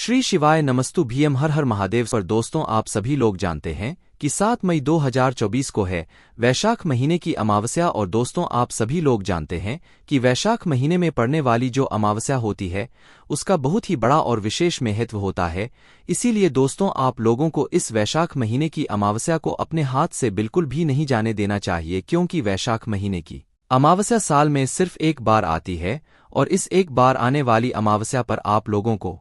श्री शिवाय नमस्तु भीम हर हर महादेव। पर दोस्तों, आप सभी लोग जानते हैं कि 7 मई 2024 को है वैशाख महीने की अमावस्या। और दोस्तों, आप सभी लोग जानते हैं कि वैशाख महीने में पड़ने वाली जो अमावस्या होती है उसका बहुत ही बड़ा और विशेष महत्व होता है। इसीलिए दोस्तों, आप लोगों को इस वैशाख महीने की अमावस्या को अपने हाथ से बिल्कुल भी नहीं जाने देना चाहिए, क्योंकि वैशाख महीने की अमावस्या साल में सिर्फ एक बार आती है। और इस एक बार आने वाली अमावस्या पर आप लोगों को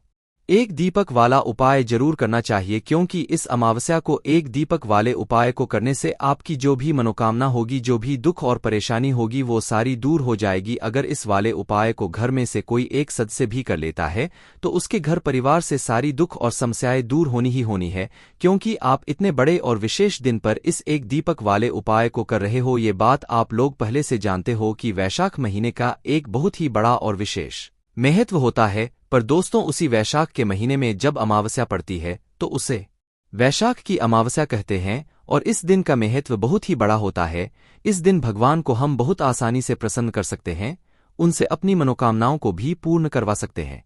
एक दीपक वाला उपाय जरूर करना चाहिए, क्योंकि इस अमावस्या को एक दीपक वाले उपाय को करने से आपकी जो भी मनोकामना होगी, जो भी दुख और परेशानी होगी, वो सारी दूर हो जाएगी। अगर इस वाले उपाय को घर में से कोई एक सदस्य भी कर लेता है तो उसके घर परिवार से सारी दुख और समस्याएं दूर होनी ही होनी है, क्योंकि आप इतने बड़े और विशेष दिन पर इस एक दीपक वाले उपाय को कर रहे हो। ये बात आप लोग पहले से जानते हो कि वैशाख महीने का एक बहुत ही बड़ा और विशेष महत्व होता है। पर दोस्तों, उसी वैशाख के महीने में जब अमावस्या पड़ती है तो उसे वैशाख की अमावस्या कहते हैं। और इस दिन का महत्व बहुत ही बड़ा होता है। इस दिन भगवान को हम बहुत आसानी से प्रसन्न कर सकते हैं, उनसे अपनी मनोकामनाओं को भी पूर्ण करवा सकते हैं।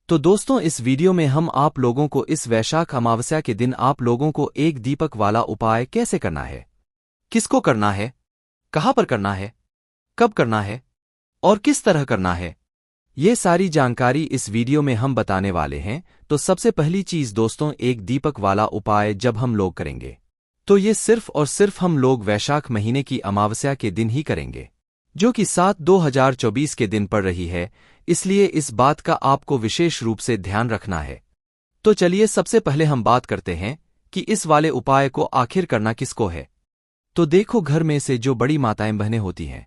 तो दोस्तों, इस वीडियो में हम आप लोगों को इस वैशाख अमावस्या के दिन आप लोगों को एक दीपक वाला उपाय कैसे करना है, किसको करना है, कहाँ पर करना है, कब करना है और किस तरह करना है, ये सारी जानकारी इस वीडियो में हम बताने वाले हैं। तो सबसे पहली चीज दोस्तों, एक दीपक वाला उपाय जब हम लोग करेंगे तो ये सिर्फ और सिर्फ हम लोग वैशाख महीने की अमावस्या के दिन ही करेंगे, जो कि 7/2024 के दिन पड़ रही है। इसलिए इस बात का आपको विशेष रूप से ध्यान रखना है। तो चलिए सबसे पहले हम बात करते हैं कि इस वाले उपाय को आखिर करना किसको है। तो देखो, घर में से जो बड़ी माताएं बहनें होती हैं,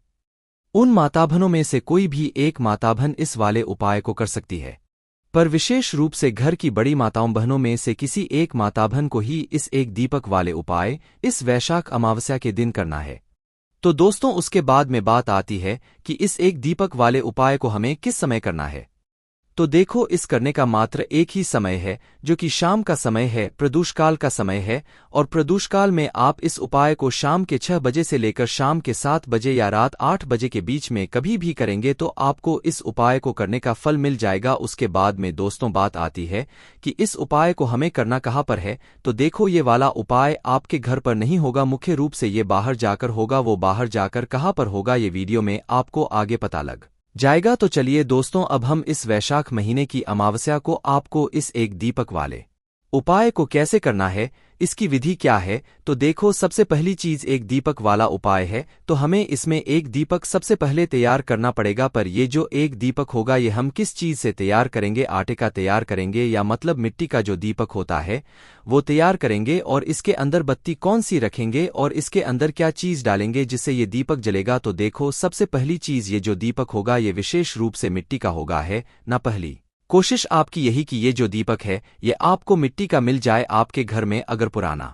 उन माताबहनों में से कोई भी एक माताबहन इस वाले उपाय को कर सकती है। पर विशेष रूप से घर की बड़ी माताओं बहनों में से किसी एक माताबहन को ही इस एक दीपक वाले उपाय इस वैशाख अमावस्या के दिन करना है। तो दोस्तों, उसके बाद में बात आती है कि इस एक दीपक वाले उपाय को हमें किस समय करना है। तो देखो, इस करने का मात्र एक ही समय है, जो कि शाम का समय है, प्रदोषकाल का समय है। और प्रदोषकाल में आप इस उपाय को शाम के 6 बजे से लेकर शाम के 7 बजे या रात 8 बजे के बीच में कभी भी करेंगे तो आपको इस उपाय को करने का फल मिल जाएगा। उसके बाद में दोस्तों बात आती है कि इस उपाय को हमें करना कहाँ पर है। तो देखो, ये वाला उपाय आपके घर पर नहीं होगा, मुख्य रूप से ये बाहर जाकर होगा। वो बाहर जाकर कहाँ पर होगा, ये वीडियो में आपको आगे पता लग जाएगा। तो चलिए दोस्तों, अब हम इस वैशाख महीने की अमावस्या को आपको इस एक दीपक वाले उपाय को कैसे करना है, इसकी विधि क्या है। तो देखो, सबसे पहली चीज एक दीपक वाला उपाय है, तो हमें इसमें एक दीपक सबसे पहले तैयार करना पड़ेगा। पर ये जो एक दीपक होगा, ये हम किस चीज से तैयार करेंगे, आटे का तैयार करेंगे या मतलब मिट्टी का जो दीपक होता है वो तैयार करेंगे। और इसके अंदर बत्ती कौन सी रखेंगे और इसके अंदर क्या चीज डालेंगे जिससे ये दीपक जलेगा। तो देखो, सबसे पहली चीज, ये जो दीपक होगा ये विशेष रूप से मिट्टी का होगा है ना। पहली कोशिश आपकी यही कि ये जो दीपक है ये आपको मिट्टी का मिल जाए। आपके घर में अगर पुराना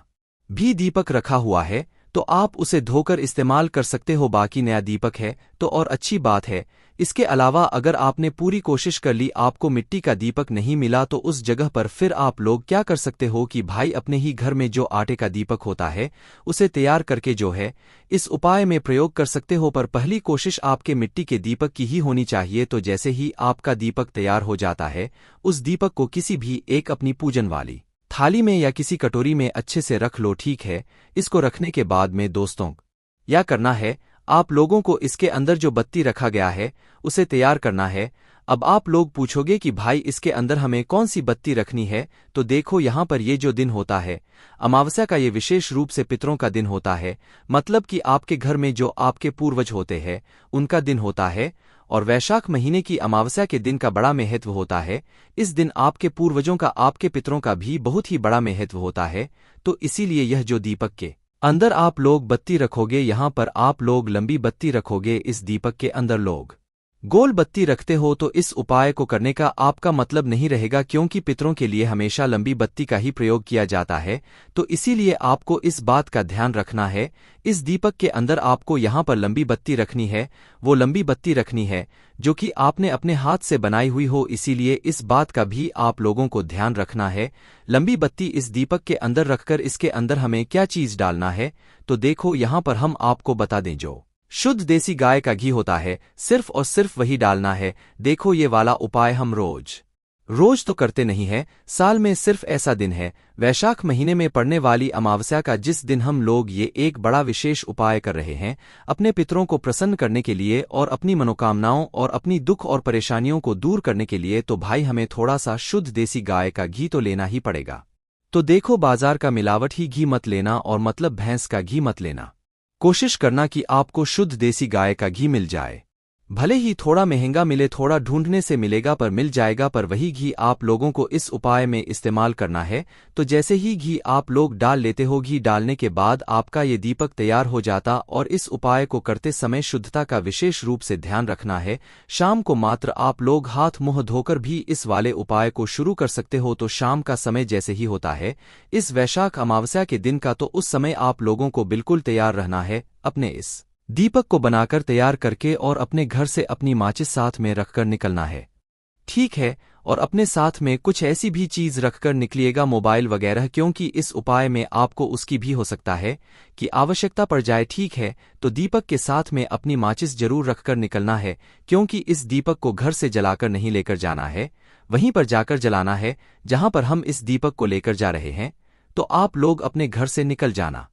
भी दीपक रखा हुआ है तो आप उसे धोकर इस्तेमाल कर सकते हो, बाकी नया दीपक है तो और अच्छी बात है। इसके अलावा अगर आपने पूरी कोशिश कर ली, आपको मिट्टी का दीपक नहीं मिला, तो उस जगह पर फिर आप लोग क्या कर सकते हो कि भाई अपने ही घर में जो आटे का दीपक होता है उसे तैयार करके जो है इस उपाय में प्रयोग कर सकते हो। पर पहली कोशिश आपके मिट्टी के दीपक की ही होनी चाहिए। तो जैसे ही आपका दीपक तैयार हो जाता है, उस दीपक को किसी भी एक अपनी पूजन वाली थाली में या किसी कटोरी में अच्छे से रख लो, ठीक है। इसको रखने के बाद में दोस्तों क्या करना है, आप लोगों को इसके अंदर जो बत्ती रखा गया है उसे तैयार करना है। अब आप लोग पूछोगे कि भाई इसके अंदर हमें कौन सी बत्ती रखनी है। तो देखो, यहाँ पर ये जो दिन होता है अमावस्या का, ये विशेष रूप से पितरों का दिन होता है, मतलब कि आपके घर में जो आपके पूर्वज होते हैं उनका दिन होता है। और वैशाख महीने की अमावस्या के दिन का बड़ा महत्व होता है। इस दिन आपके पूर्वजों का, आपके पितरों का भी बहुत ही बड़ा महत्व होता है। तो इसीलिए यह जो दीपक के अंदर आप लोग बत्ती रखोगे, यहाँ पर आप लोग लंबी बत्ती रखोगे, इस दीपक के अंदर लोग गोल बत्ती रखते हो, तो इस उपाय को करने का आपका मतलब नहीं रहेगा, क्योंकि पितरों के लिए हमेशा लंबी बत्ती का ही प्रयोग किया जाता है। तो इसीलिए आपको इस बात का ध्यान रखना है। इस दीपक के अंदर आपको यहाँ पर लंबी बत्ती रखनी है, वो लंबी बत्ती रखनी है जो कि आपने अपने हाथ से बनाई हुई हो। इसीलिए इस बात का भी आप लोगों को ध्यान रखना है। लंबी बत्ती इस दीपक के अंदर रखकर इसके अंदर हमें क्या चीज डालना है। तो देखो, यहाँ पर हम आपको बता दें, जो शुद्ध देसी गाय का घी होता है, सिर्फ और सिर्फ वही डालना है। देखो, ये वाला उपाय हम रोज रोज तो करते नहीं है, साल में सिर्फ ऐसा दिन है, वैशाख महीने में पड़ने वाली अमावस्या का, जिस दिन हम लोग ये एक बड़ा विशेष उपाय कर रहे हैं अपने पितरों को प्रसन्न करने के लिए और अपनी मनोकामनाओं और अपनी दुख और परेशानियों को दूर करने के लिए। तो भाई हमें थोड़ा सा शुद्ध देसी गाय का घी तो लेना ही पड़ेगा। तो देखो, बाजार का मिलावट ही घी मत लेना, और मतलब भैंस का घी मत लेना। कोशिश करना कि आपको शुद्ध देसी गाय का घी मिल जाए। भले ही थोड़ा महंगा मिले, थोड़ा ढूंढने से मिलेगा, पर मिल जाएगा। पर वही घी आप लोगों को इस उपाय में इस्तेमाल करना है। तो जैसे ही घी आप लोग डाल लेते हो, घी डालने के बाद आपका ये दीपक तैयार हो जाता। और इस उपाय को करते समय शुद्धता का विशेष रूप से ध्यान रखना है। शाम को मात्र आप लोग हाथ मुंह धोकर भी इस वाले उपाय को शुरू कर सकते हो। तो शाम का समय जैसे ही होता है इस वैशाख अमावस्या के दिन का, तो उस समय आप लोगों को बिल्कुल तैयार रहना है। अपने इस दीपक को बनाकर तैयार करके और अपने घर से अपनी माचिस साथ में रखकर निकलना है, ठीक है। और अपने साथ में कुछ ऐसी भी चीज रखकर निकलिएगा, मोबाइल वगैरह, क्योंकि इस उपाय में आपको उसकी भी हो सकता है कि आवश्यकता पड़ जाए, ठीक है। तो दीपक के साथ में अपनी माचिस जरूर रखकर निकलना है, क्योंकि इस दीपक को घर से जलाकर नहीं लेकर जाना है, वहीं पर जाकर जलाना है जहां पर हम इस दीपक को लेकर जा रहे हैं। तो आप लोग अपने घर से निकल जाना।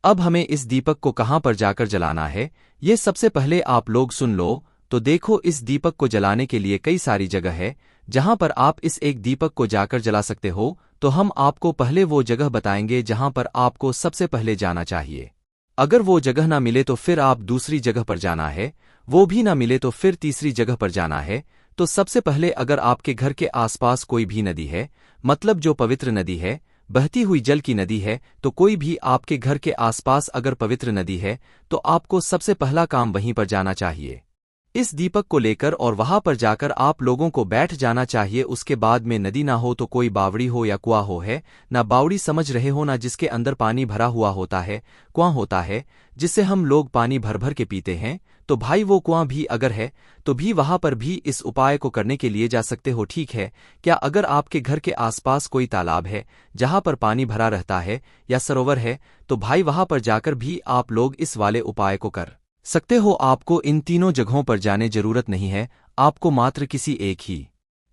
अब हमें इस दीपक को कहां पर जाकर जलाना है, ये सबसे पहले आप लोग सुन लो। तो देखो, इस दीपक को जलाने के लिए कई सारी जगह है जहां पर आप इस एक दीपक को जाकर जला सकते हो। तो हम आपको पहले वो जगह बताएंगे जहां पर आपको सबसे पहले जाना चाहिए। अगर वो जगह ना मिले तो फिर आप दूसरी जगह पर जाना है, वो भी ना मिले तो फिर तीसरी जगह पर जाना है। तो सबसे पहले, अगर आपके घर के आसपास कोई भी नदी है, मतलब जो पवित्र नदी है, बहती हुई जल की नदी है, तो कोई भी आपके घर के आसपास अगर पवित्र नदी है, तो आपको सबसे पहला काम वहीं पर जाना चाहिए इस दीपक को लेकर, और वहां पर जाकर आप लोगों को बैठ जाना चाहिए। उसके बाद में नदी ना हो तो कोई बावड़ी हो या कुआं हो, है ना, बावड़ी समझ रहे हो ना, जिसके अंदर पानी भरा हुआ होता है, कुआं होता है जिससे हम लोग पानी भर भर के पीते हैं। तो भाई वो कुआं भी अगर है तो भी वहां पर भी इस उपाय को करने के लिए जा सकते हो, ठीक है। क्या अगर आपके घर के आसपास कोई तालाब है जहां पर पानी भरा रहता है या सरोवर है, तो भाई वहां पर जाकर भी आप लोग इस वाले उपाय को कर सकते हो। आपको इन तीनों जगहों पर जाने जरूरत नहीं है, आपको मात्र किसी एक ही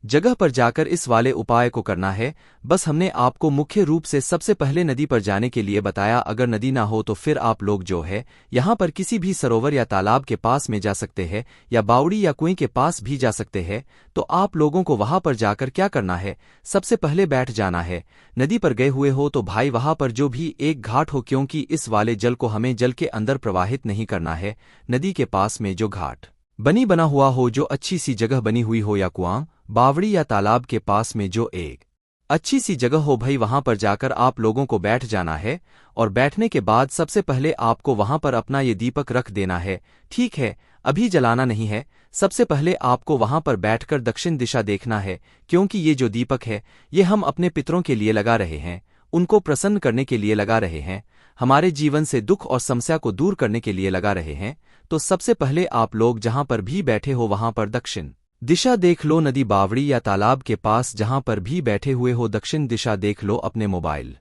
जगह पर जाकर इस वाले उपाय को करना है। बस हमने आपको मुख्य रूप से सबसे पहले नदी पर जाने के लिए बताया। अगर नदी ना हो तो फिर आप लोग जो है यहाँ पर किसी भी सरोवर या तालाब के पास में जा सकते हैं, या बावड़ी या कुएं के पास भी जा सकते हैं। तो आप लोगों को वहां पर जाकर क्या करना है, सबसे पहले बैठ जाना है। नदी पर गए हुए हो तो भाई वहां पर जो भी एक घाट हो, क्योंकि इस वाले जल को हमें जल के अंदर प्रवाहित नहीं करना है। नदी के पास में जो घाट बना हुआ हो, जो अच्छी सी जगह बनी हुई हो, या कुआं, बावड़ी या तालाब के पास में जो एक अच्छी सी जगह हो, भाई वहां पर जाकर आप लोगों को बैठ जाना है। और बैठने के बाद सबसे पहले आपको वहां पर अपना ये दीपक रख देना है, ठीक है। अभी जलाना नहीं है, सबसे पहले आपको वहां पर बैठकर दक्षिण दिशा देखना है, क्योंकि ये जो दीपक है ये हम अपने पितरों के लिए लगा रहे हैं, उनको प्रसन्न करने के लिए लगा रहे हैं, हमारे जीवन से दुख और समस्या को दूर करने के लिए लगा रहे हैं। तो सबसे पहले आप लोग जहां पर भी बैठे हो वहां पर दक्षिण दिशा देख लो। नदी, बावड़ी या तालाब के पास जहां पर भी बैठे हुए हो, दक्षिण दिशा देख लो। अपने मोबाइल,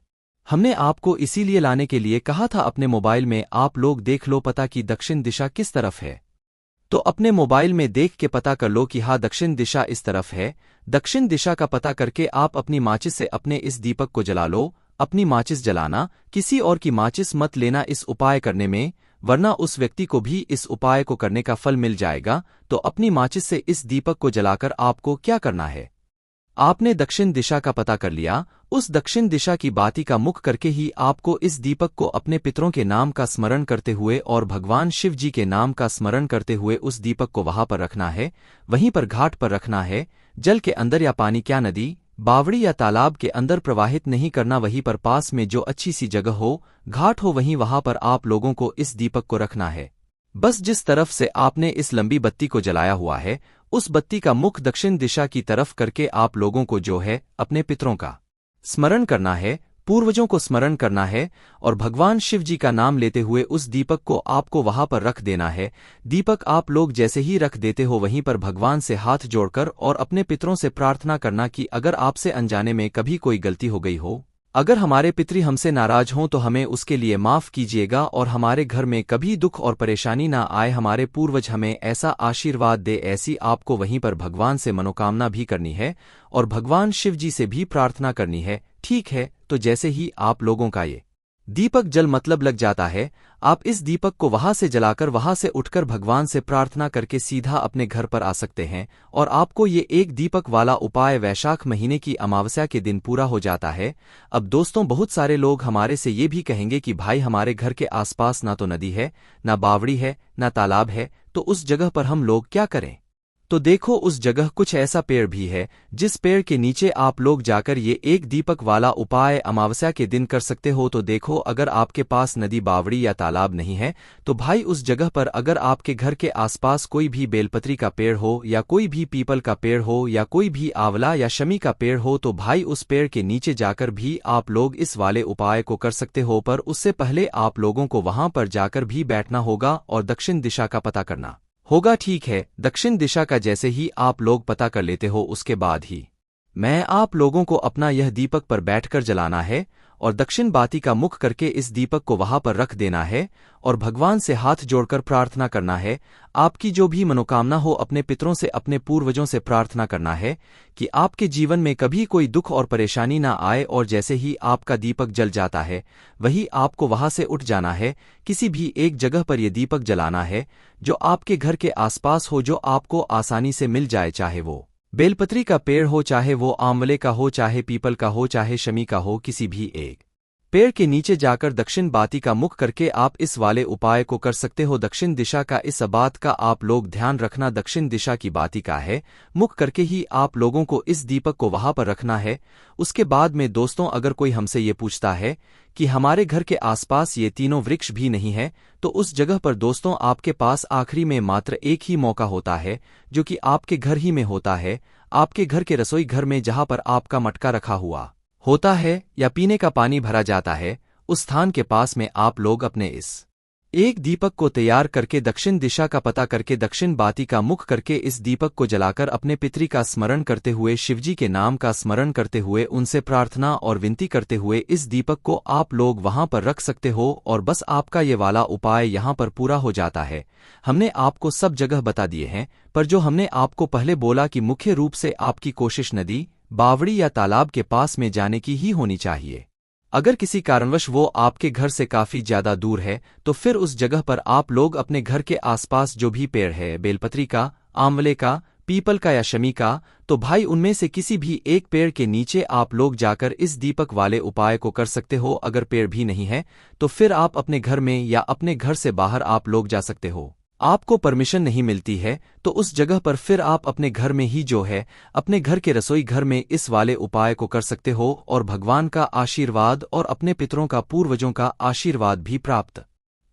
हमने आपको इसीलिए लाने के लिए कहा था, अपने मोबाइल में आप लोग देख लो पता कि दक्षिण दिशा किस तरफ है। तो अपने मोबाइल में देख के पता कर लो कि हाँ, दक्षिण दिशा इस तरफ है। दक्षिण दिशा का पता करके आप अपनी माचिस से अपने इस दीपक को जला लो। अपनी माचिस जलाना, किसी और की माचिस मत लेना इस उपाय करने में, वरना उस व्यक्ति को भी इस उपाय को करने का फल मिल जाएगा। तो अपनी माचिस से इस दीपक को जलाकर आपको क्या करना है, आपने दक्षिण दिशा का पता कर लिया, उस दक्षिण दिशा की बाती का मुख करके ही आपको इस दीपक को अपने पितरों के नाम का स्मरण करते हुए और भगवान शिव जी के नाम का स्मरण करते हुए उस दीपक को वहां पर रखना है, वहीं पर घाट पर रखना है। जल के अंदर या पानी, क्या नदी, बावड़ी या तालाब के अंदर प्रवाहित नहीं करना, वहीं पर पास में जो अच्छी सी जगह हो, घाट हो, वहां पर आप लोगों को इस दीपक को रखना है। बस जिस तरफ से आपने इस लंबी बत्ती को जलाया हुआ है, उस बत्ती का मुख दक्षिण दिशा की तरफ करके आप लोगों को जो है अपने पितरों का स्मरण करना है, पूर्वजों को स्मरण करना है, और भगवान शिव जी का नाम लेते हुए उस दीपक को आपको वहां पर रख देना है। दीपक आप लोग जैसे ही रख देते हो, वहीं पर भगवान से हाथ जोड़कर और अपने पितरों से प्रार्थना करना कि अगर आपसे अनजाने में कभी कोई गलती हो गई हो अगर हमारे पितृ हमसे नाराज हों तो हमें उसके लिए माफ़ कीजिएगा और हमारे घर में कभी दुख और परेशानी ना आए। हमारे पूर्वज हमें ऐसा आशीर्वाद दे। ऐसी आपको वहीं पर भगवान से मनोकामना भी करनी है और भगवान शिव जी से भी प्रार्थना करनी है। ठीक है, तो जैसे ही आप लोगों का ये दीपक जल मतलब लग जाता है, आप इस दीपक को वहां से जलाकर वहां से उठकर भगवान से प्रार्थना करके सीधा अपने घर पर आ सकते हैं। और आपको ये एक दीपक वाला उपाय वैशाख महीने की अमावस्या के दिन पूरा हो जाता है। अब दोस्तों, बहुत सारे लोग हमारे से ये भी कहेंगे कि भाई हमारे घर के आसपास ना तो नदी है, ना बावड़ी है, ना तालाब है, तो उस जगह पर हम लोग क्या करें? तो देखो, उस जगह कुछ ऐसा पेड़ भी है जिस पेड़ के नीचे आप लोग जाकर ये एक दीपक वाला उपाय अमावस्या के दिन कर सकते हो। तो देखो, अगर आपके पास नदी, बावड़ी या तालाब नहीं है तो भाई उस जगह पर अगर आपके घर के आसपास कोई भी बेलपत्री का पेड़ हो या कोई भी पीपल का पेड़ हो या कोई भी आंवला या शमी का पेड़ हो तो भाई उस पेड़ के नीचे जाकर भी आप लोग इस वाले उपाय को कर सकते हो। पर उससे पहले आप लोगों को वहां पर जाकर भी बैठना होगा और दक्षिण दिशा का पता करना होगा। ठीक है, दक्षिण दिशा का जैसे ही आप लोग पता कर लेते हो उसके बाद ही मैं आप लोगों को अपना यह दीपक पर बैठकर जलाना है और दक्षिण बाती का मुख करके इस दीपक को वहां पर रख देना है और भगवान से हाथ जोड़कर प्रार्थना करना है। आपकी जो भी मनोकामना हो अपने पितरों से, अपने पूर्वजों से प्रार्थना करना है कि आपके जीवन में कभी कोई दुख और परेशानी ना आए। और जैसे ही आपका दीपक जल जाता है वही आपको वहां से उठ जाना है। किसी भी एक जगह पर यह दीपक जलाना है जो आपके घर के आसपास हो, जो आपको आसानी से मिल जाए, चाहे वो बेलपत्री का पेड़ हो, चाहे वो आंवले का हो, चाहे पीपल का हो, चाहे शमी का हो। किसी भी एक पेड़ के नीचे जाकर दक्षिण बाती का मुख करके आप इस वाले उपाय को कर सकते हो। दक्षिण दिशा का इस बात का आप लोग ध्यान रखना, दक्षिण दिशा की बाती का है मुख करके ही आप लोगों को इस दीपक को वहां पर रखना है। उसके बाद में दोस्तों, अगर कोई हमसे ये पूछता है कि हमारे घर के आसपास ये तीनों वृक्ष भी नहीं है, तो उस जगह पर दोस्तों आपके पास आखिरी में मात्र एक ही मौका होता है जो कि आपके घर ही में होता है। आपके घर के रसोई घर में जहां पर आपका मटका रखा हुआ होता है या पीने का पानी भरा जाता है, उस स्थान के पास में आप लोग अपने इस एक दीपक को तैयार करके दक्षिण दिशा का पता करके दक्षिण बाती का मुख करके इस दीपक को जलाकर अपने पितृ का स्मरण करते हुए, शिवजी के नाम का स्मरण करते हुए, उनसे प्रार्थना और विनती करते हुए इस दीपक को आप लोग वहां पर रख सकते हो। और बस आपका ये वाला उपाय यहां पर पूरा हो जाता है। हमने आपको सब जगह बता दिए हैं, पर जो हमने आपको पहले बोला कि मुख्य रूप से आपकी कोशिश नदी, बावड़ी या तालाब के पास में जाने की ही होनी चाहिए। अगर किसी कारणवश वो आपके घर से काफी ज्यादा दूर है तो फिर उस जगह पर आप लोग अपने घर के आसपास जो भी पेड़ है, बेलपत्री का, आंवले का, पीपल का या शमी का, तो भाई उनमें से किसी भी एक पेड़ के नीचे आप लोग जाकर इस दीपक वाले उपाय को कर सकते हो। अगर पेड़ भी नहीं है तो फिर आप अपने घर में या अपने घर से बाहर आप लोग जा सकते हो। आपको परमिशन नहीं मिलती है तो उस जगह पर फिर आप अपने घर में ही जो है अपने घर के रसोई घर में इस वाले उपाय को कर सकते हो और भगवान का आशीर्वाद और अपने पितरों का, पूर्वजों का आशीर्वाद भी प्राप्त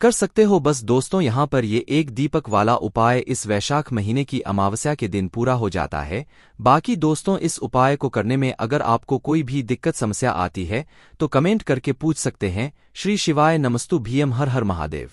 कर सकते हो। बस दोस्तों, यहाँ पर ये एक दीपक वाला उपाय इस वैशाख महीने की अमावस्या के दिन पूरा हो जाता है। बाकी दोस्तों, इस उपाय को करने में अगर आपको कोई भी दिक्कत समस्या आती है तो कमेंट करके पूछ सकते हैं। श्री शिवाय नमस्तु भीम, हर हर महादेव।